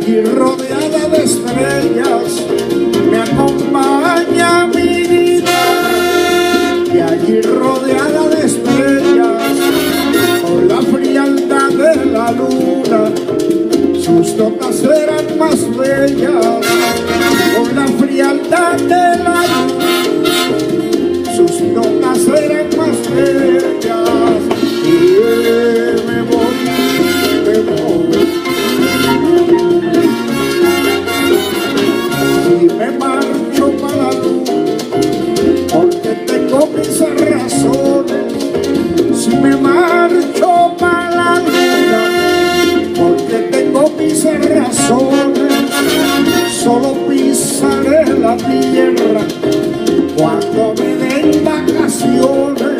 allí rodeada de estrellas me acompaña mi guitarra, y allí rodeada de estrellas con la frialdad de la luna sus notas serán más bellas, con la frialdad de la luna sus notas serán más bellas. Y me voy. Si me marcho para la luna, porque tengo mis razones. Si me marcho para la luna, porque tengo mis razones. Solo pisaré la tierra cuando me den vacaciones.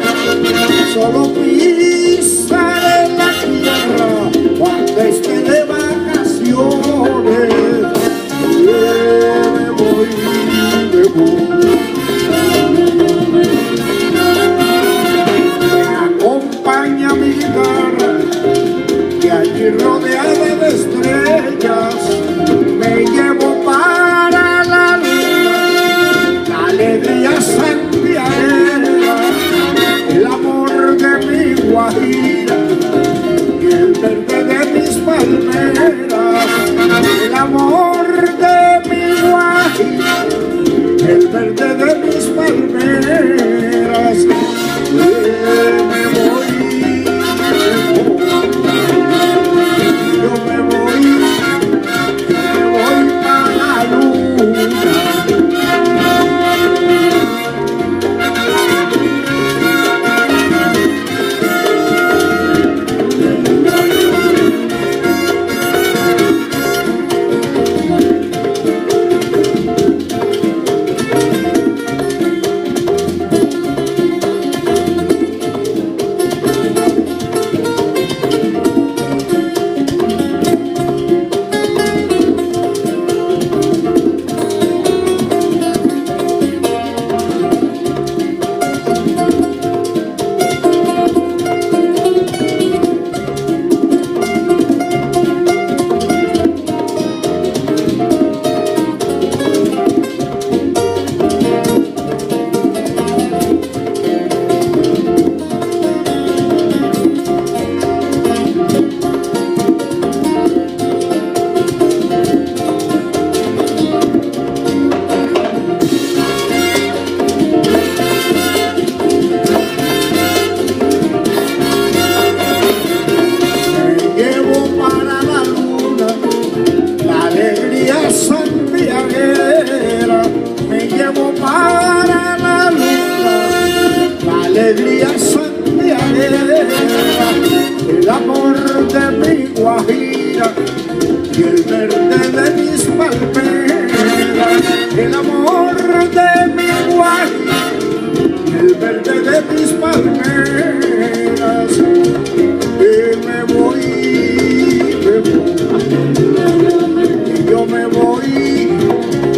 Solo pisaré la tierra cuando esté de vacaciones. Me voy. Me acompaña mi guitarra, y allí rodeada de estrellas me llevo para la luna, la alegría santiaguera, el amor de mi guajira y el verde de mis palmeras, el amor de mi guajira, el verde de mis palmeras. Me voy, yo me voy para la luna. Me llevo para la luna, la alegría santiaguera, el amor de mi guajira y el verde de mis palmeras, el amor de mi guajira y el verde de mis palmeras. Y me voy,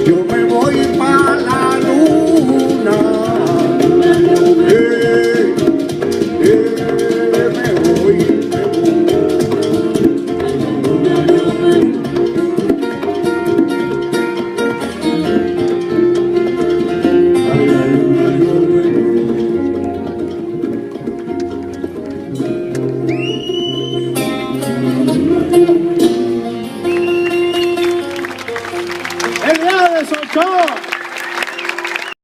yo me voy para la luna. Me voy. ¡El día de Sochó!